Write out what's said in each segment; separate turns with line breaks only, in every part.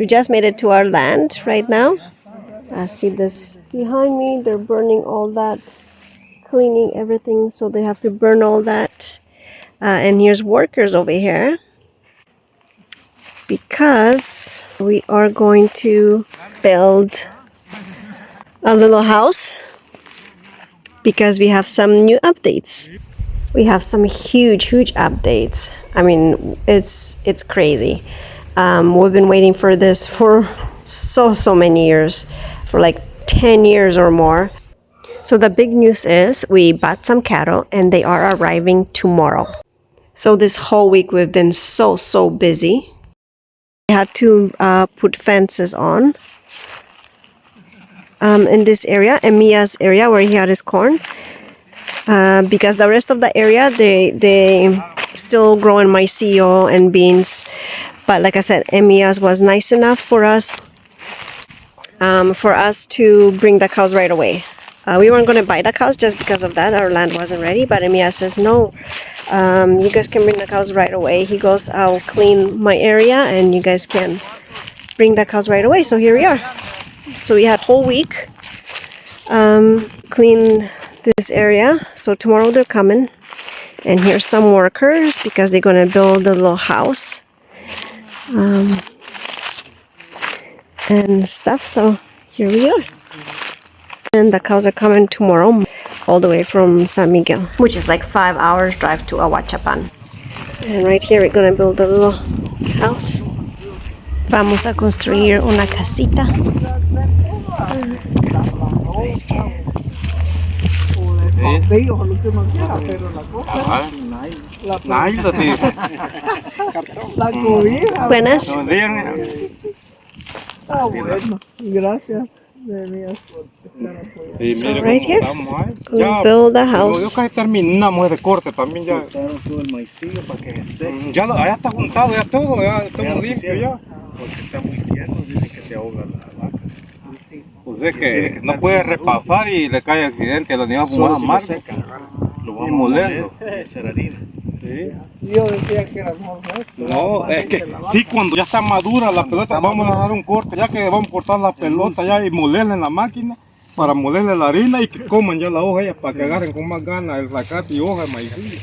We just made it to our land right now. See this behind me, they're burning all that, cleaning everything, so they have to burn all that. And here's workers over here because we are going to build a little house because we have some new updates. We have some huge updates. I mean, it's crazy. We've been waiting for this for so many years, for like 10 years or more. So the big news is we bought some cattle and they are arriving tomorrow. So this whole week we've been so busy. We had to put fences on in this area, Emia's area where he had his corn. Because the rest of the area they still growing maicillo and beans, but like I said, Emia's was nice enough for us to bring the cows right away. We weren't going to buy the cows just because of that, our land wasn't ready, but Emia says no, you guys can bring the cows right away. He goes, I'll clean my area and you guys can bring the cows right away. So here we are. So we had whole week clean this area, so tomorrow they're coming. And here's some workers because they're gonna build a little house and stuff. So here we are, and the cows are coming tomorrow all the way from San Miguel, which is like 5 hours drive to Ahuachapan. And right here we're gonna build a little house. Vamos a construir una casita. Buenas.
Gracias.
So right here, gonna build a house.
Yo casi terminamos de corte también ya.
Todo el maicillo para que se seque.
Ya allá está juntado, ya todo, ya estamos limpios ya.
Porque está muy tierno, dice que se ahoga la vaca.
Pues es que no puede repasar y le cae accidente, los niños
Solo
más
si lo
amargos.
seca, lo
Y
vamos a
molerlo.
moler y hacer harina.
Sí.
Yo decía que era mejor esto.
No, es que sí, cuando ya está madura la pelota, vamos a dar un corte, ya que vamos a cortar la pelota ya y molerla en la máquina para molerle la harina y que coman ya la hoja, ya para que agarren con más ganas el zacate y hoja de maicillo.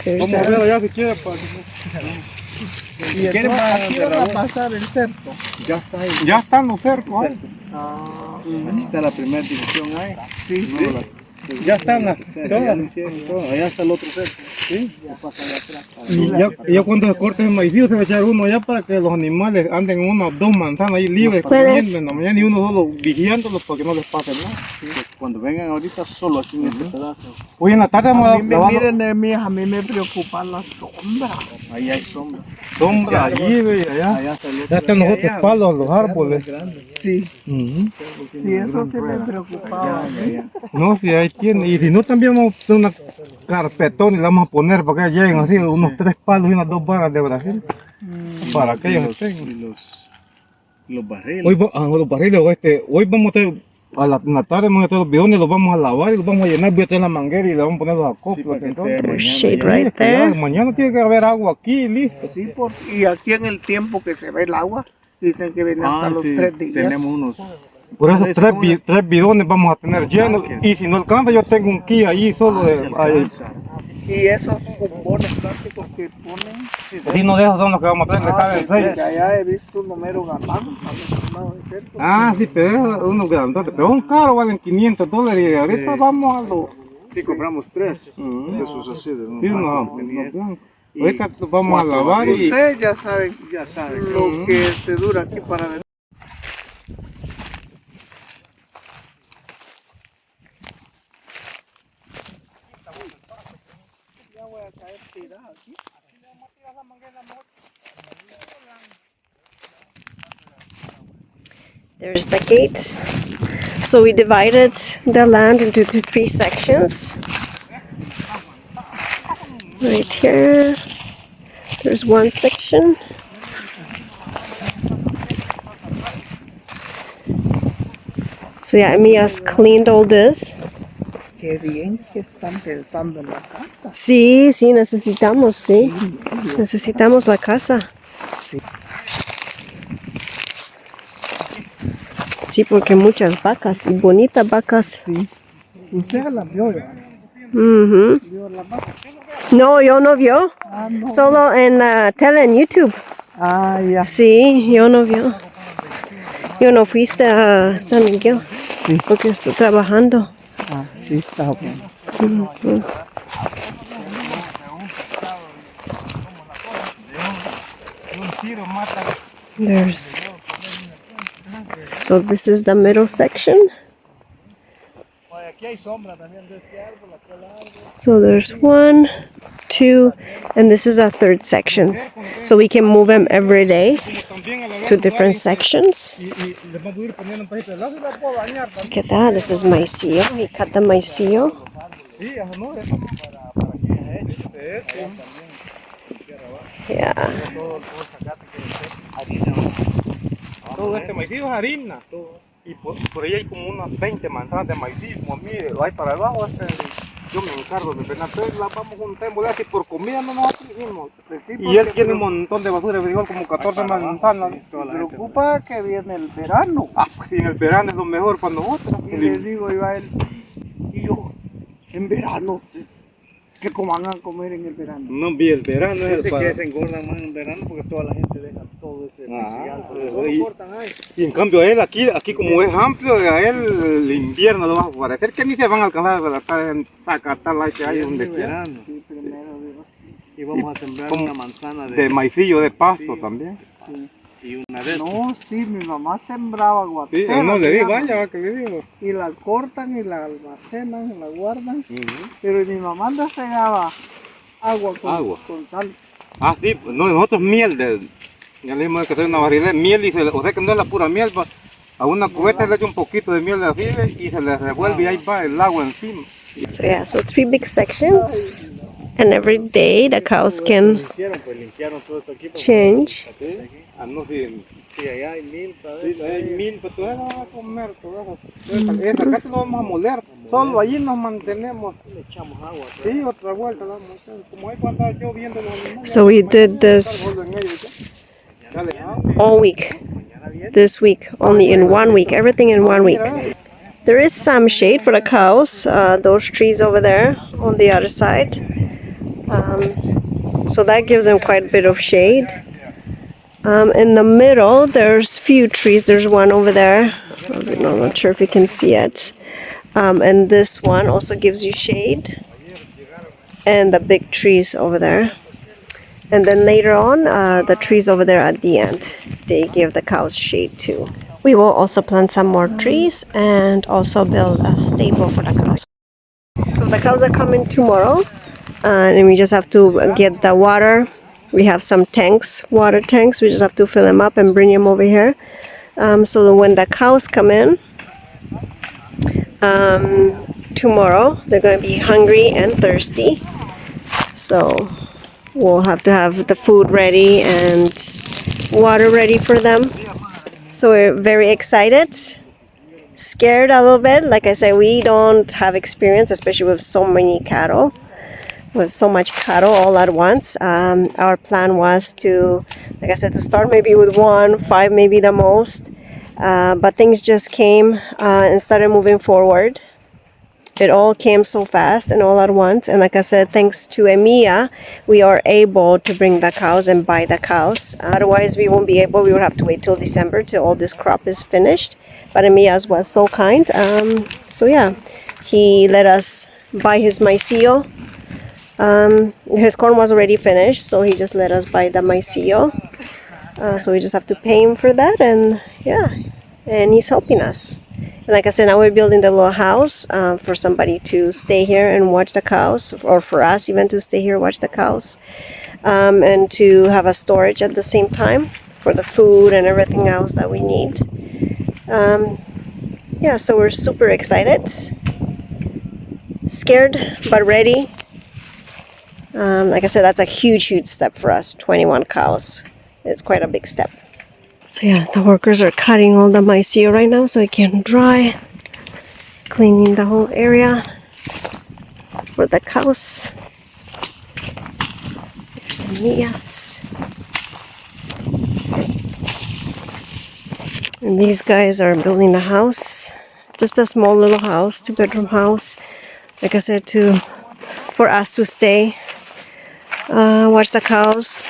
Vamos a ver allá si quiere para
Y aquí van a pasar el cerco. Ya está ahí.
ya están los cercos. ¿Eh?
Aquí está la primera división ahí. Sí,
Sí. Ya están las
Ya lo hicieron todo. Allá está el otro cerco.
Sí.
Ya pasa allá atrás.
Y ya cuando se corte el maicillo se va a echar uno ya para que los animales anden una o dos manzanas ahí libres comiendo en la mañana y uno solo vigilándolos para que no les pase nada.
Sí, cuando vengan ahorita solo aquí en este pedazo.
Hoy en la tarde vamos a dar
Miren, a mí me preocupa la sombra.
Ahí hay sombra.
sombra allí, ve, allá.
Allá está el otro.
Ya están los otros palos, los árboles.
Sí,
Ujú.
sí, eso sí me preocupaba.
No, si ahí tiene. Y si no, también vamos a hacer una carpetón y la vamos a poner para que lleguen arriba unos 3 palos y unas 2 varas de Brasil. Para que ellos tengan.
Y los barriles.
Hoy, los barriles, hoy vamos a tener, en la tarde vamos a tener los bidones, los vamos a lavar y los vamos a llenar, voy a tener la manguera y le vamos a poner los acoplos.
Sí, para que
entonces.
esté mañana
Shade
ya.
right there.
Mañana tiene que haber agua aquí, listo.
Sí, y aquí en el tiempo que se ve el agua, dicen que viene hasta los
sí,
3 días.
tenemos unos.
Por eso
Eso
tres bidones vamos a tener llenos. Y si no alcanza, yo tengo un Kia ahí solo de.
Se
Ahí.
alcanza.
Y esos bombones plásticos que ponen,
Si no de esos son los que vamos a tener, le caben
que
6.
allá he visto un número ganado también, ¿cierto?
Ah, sí, pero es unos grandotes, pero son caros, valen $500 y ahorita vamos a los.
Sí, compramos 3 de esos así. De unos
Sí, no,
blancos, de
no. Ahorita los vamos a lavar y.
Ustedes ya saben
ya saben.
lo que se dura aquí para venir.
There's the gates. So we divided the land into 3 sections. Right here, there's one section. So yeah, Emia's cleaned all this.
Qué bien que están pensando en la casa.
Sí, necesitamos, sí. Necesitamos la casa.
Sí.
Sí, porque muchas vacas y bonitas vacas.
Usted la vio ya.
Ujú.
Vio la vaca.
No, yo no vio.
No.
Solo en la tele, en YouTube.
Ah, ya.
Sí, yo no vio. Yo no fuiste a San Miguel.
Sí.
Porque estoy trabajando.
Ah, sí, está bien.
Ujú. So this is the middle section.
Aquí hay sombra también de este árbol, aquel árbol.
So there's 1, 2, and this is a third section. So we can move them every day to different sections. Look at that. This is maicillo. He cut the maicillo. Yeah.
Todo este maicillo es harina. Y por ahí hay como unas 20 manzanas de maicillo. Como mire, ahí para abajo, yo me encargo de penar. Entonces las vamos juntando, así por comida no nos hicimos. Y él tiene un montón de basura de frijol, como 14 manzanas.
Me preocupa que viene el verano.
Ah, pues en el verano es lo mejor para nosotros.
Y le digo yo a él, y yo, en verano, ¿qué van a comer en el verano?
No vi el verano. Es
Dice
el
que se engordan más en verano porque toda la gente deja todo ese maicial. Todo
y-
lo cortan ahí.
Y en cambio a él aquí como es amplio, a él el invierno lo va a parecer que ni se van a alcanzar a sacar la que hay donde
En
quiera.
verano.
Sí, primero digo, sí.
Y vamos a sembrar
Como
una manzana
De maicillo, de pasto también.
y una de estas.
No, sí, mi mamá sembraba
Sí,
guatera.
no le digo,
digamos,
vaya, que le digo.
y la cortan y la almacenan, y la guardan. Pero mi mamá le regaba agua con sal.
Ah, sí, pues, no, nosotros miel ya le dijimos que hacer una variedad de miel y o sea que no es la pura miel, a una cubeta le echa un poquito de miel así y se le revuelve y ahí va el agua encima.
So yeah, so 3 big sections. And every day the cows can
Hicieron, pues limpiaron todo esto aquí.
change.
Ah, no, sí,
Y allá hay milpa.
sí, hay mil, pero todavía no vas a comer todo eso. Acá te lo vamos a moler, solo allí nos mantenemos.
Le echamos agua.
Sí, otra vuelta la vamos a hacer. Como ahí cuando andaba yo viendo los animales.
So we did this
Dale,
all week. This week, only in 1 week. Everything in 1 week. There is some shade for the cows. Those trees over there on the other side. So that gives them quite a bit of shade. In the middle, there's few trees. There's one over there. I'm not sure if you can see it. And this one also gives you shade. And the big trees over there. And then later on, the trees over there at the end, they give the cows shade too. We will also plant some more trees and also build a stable for the cows. So the cows are coming tomorrow, and we just have to get the water. We have some tanks, water tanks. We just have to fill them up and bring them over here. So that when the cows come in tomorrow, they're going to be hungry and thirsty. So we'll have to have the food ready and water ready for them. So we're very excited, scared a little bit. Like I said, we don't have experience, especially with so many cattle, with so much cattle all at once. Our plan was to, like I said, to start maybe with 1, 5 maybe the most. But things just came and started moving forward. It all came so fast and all at once. And like I said, thanks to Emiya, we are able to bring the cows and buy the cows. Otherwise, we won't be able. We would have to wait till December till all this crop is finished. But Emiya was so kind. So yeah, he let us buy his maicillo. His corn was already finished, so he just let us buy the maicillo. So we just have to pay him for that. And yeah, and he's helping us. Like I said, now we're building the little house for somebody to stay here and watch the cows, or for us even to stay here watch the cows, and to have a storage at the same time for the food and everything else that we need. Yeah, so we're super excited, scared but ready. Like I said, that's a huge step for us. 21 cows. It's quite a big step. So yeah, the workers are cutting all the maicillo right now so it can dry. Cleaning the whole area for the cows. There's Emiya's. And these guys are building a house. Just a small little house, 2-bedroom house. Like I said, for us to stay, watch the cows,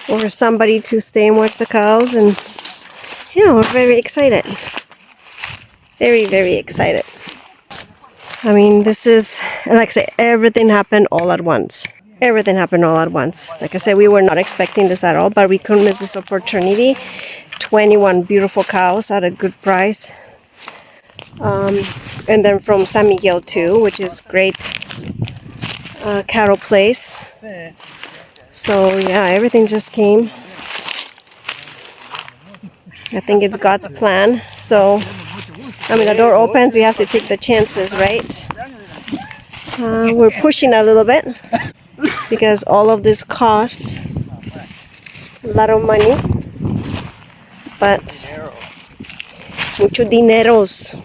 or somebody to stay and watch the cows. And yeah, we're very excited. Very, very excited. I mean, this is, like I say, everything happened all at once. Everything happened all at once. Like I said, we were not expecting this at all, but we couldn't miss this opportunity. 21 beautiful cows at a good price. And then from San Miguel too, which is great cattle place. So yeah, everything just came. I think it's God's plan. So, I mean, the door opens, we have to take the chances, right? We're pushing a little bit because all of this costs a lot of money. But mucho dineros.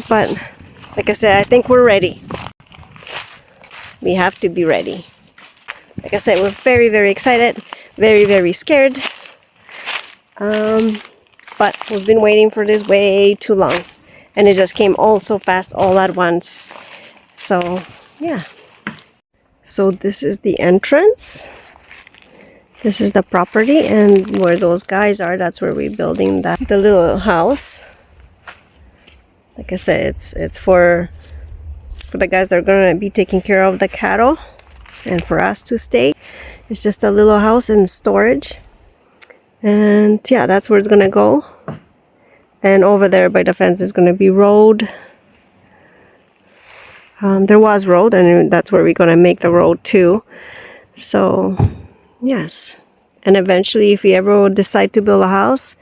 But like I said, I think we're ready. We have to be ready. Like I said, we're very, very excited, very, very scared. But we've been waiting for this way too long, and it just came all so fast, all at once. So yeah. So this is the entrance. This is the property, and where those guys are, that's where we're building the little house. Like I said, it's for the guys that are going to be taking care of the cattle, and for us to stay. It's just a little house and storage. And yeah, that's where it's going to go. And over there by the fence is going to be road. There was road, and that's where we're going to make the road too. So yes, and eventually if we ever decide to build a house,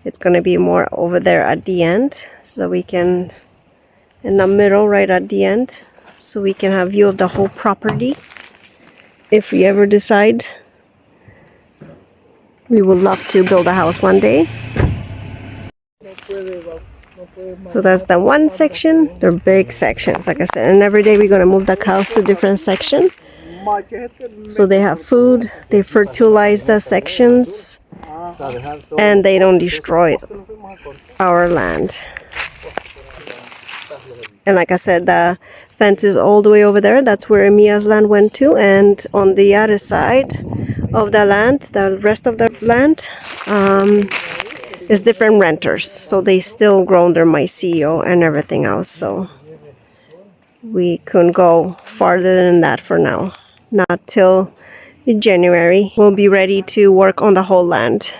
it's going to be more over there at the end, so we can, in the middle right at the end, so we can have view of the whole property. If we ever decide, we would love to build a house one day. So that's the one section. They're big sections, like I said, and every day we're going to move the cows to different section. So they have food, they fertilize the sections, and they don't destroy our land. And like I said, the fence is all the way over there. That's where Emia's land went to. And on the other side of the land, the rest of the land, is different renters. So they still grow under my CEO and everything else. So we couldn't go farther than that for now. Not till January. We'll be ready to work on the whole land.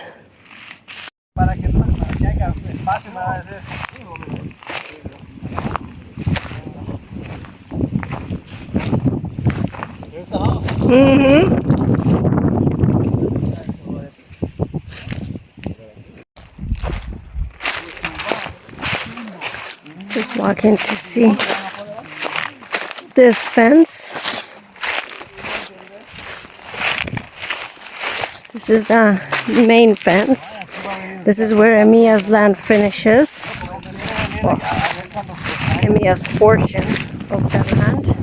Just walking to see this fence. This is the main fence. This is where Emia's land finishes. Well, Emia's portion of the land.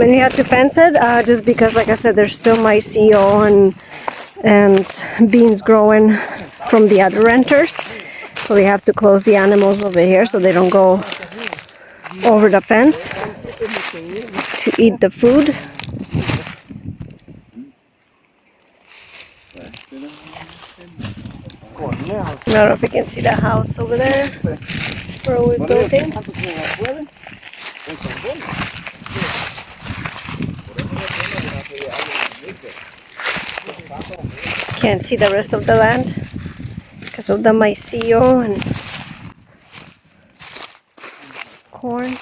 And we have to fence it just because, like I said, there's still my CEO and beans growing from the other renters. So we have to close the animals over here so they don't go over the fence to eat the food. I don't know if you can see the house over there where we're building. Can't see the rest of the land because of the myceo and corn.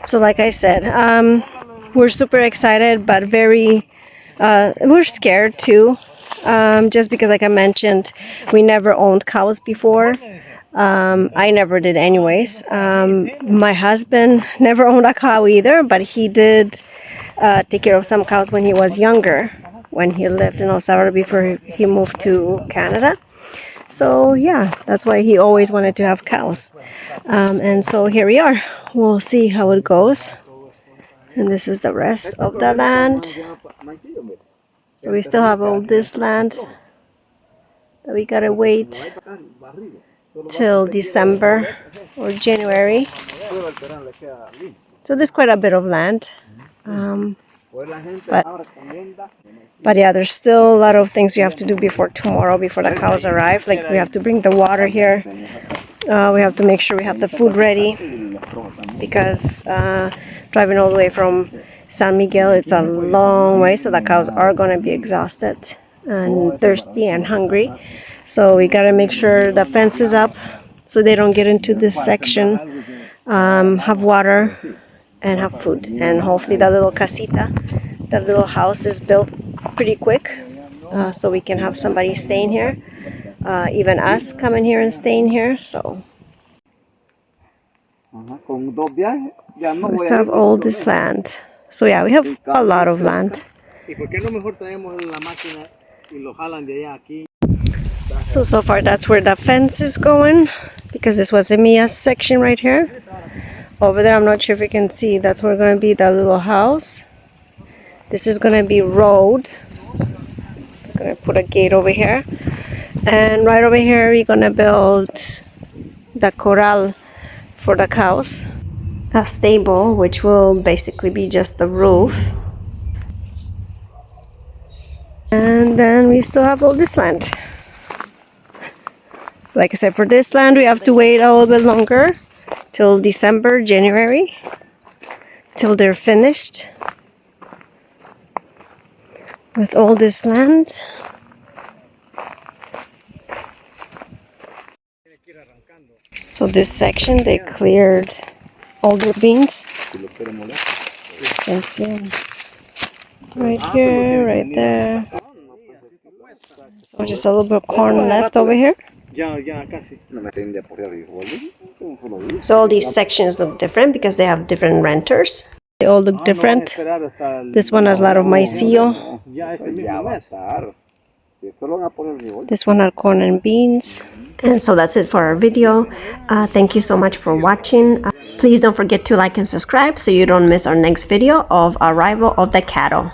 So like I said, we're super excited, but we're scared too, just because, like I mentioned, we never owned cows before. I never did anyways. My husband never owned a cow either, but he did take care of some cows when he was younger, when he lived in El Salvador before he moved to Canada. So yeah, that's why he always wanted to have cows. And so here we are. We'll see how it goes. And this is the rest of the land. So we still have all this land that we gotta wait till December or January. So there's quite a bit of land. But yeah, there's still a lot of things we have to do before tomorrow, before the cows arrive. Like we have to bring the water here. We have to make sure we have the food ready, because driving all the way from San Miguel, it's a long way, so the cows are going to be exhausted and thirsty and hungry. So we got to make sure the fence is up so they don't get into this section, have water and have food. And hopefully that little casita, that little house, is built pretty quick, so we can have somebody staying here, even us coming here and staying here. So we still have all this land. So yeah, we have a lot of land. So far that's where the fence is going, because this was Emia's section right here. Over there, I'm not sure if you can see, that's where going to be the little house. This is going to be road. I'm going to put a gate over here. And right over here, we're going to build the corral for the cows. A stable, which will basically be just the roof. And then we still have all this land. Like I said, for this land, we have to wait a little bit longer, till December, January, till they're finished with all this land. So this section, they cleared all their beans. You can see them right here, right there. So just a little bit of corn left over here. So all these sections look different because they have different renters. They all look different. This one has a lot of maicillo. This one had corn and beans. And so that's it for our video. Thank you so much for watching. Please don't forget to like and subscribe so you don't miss our next video of arrival of the cattle.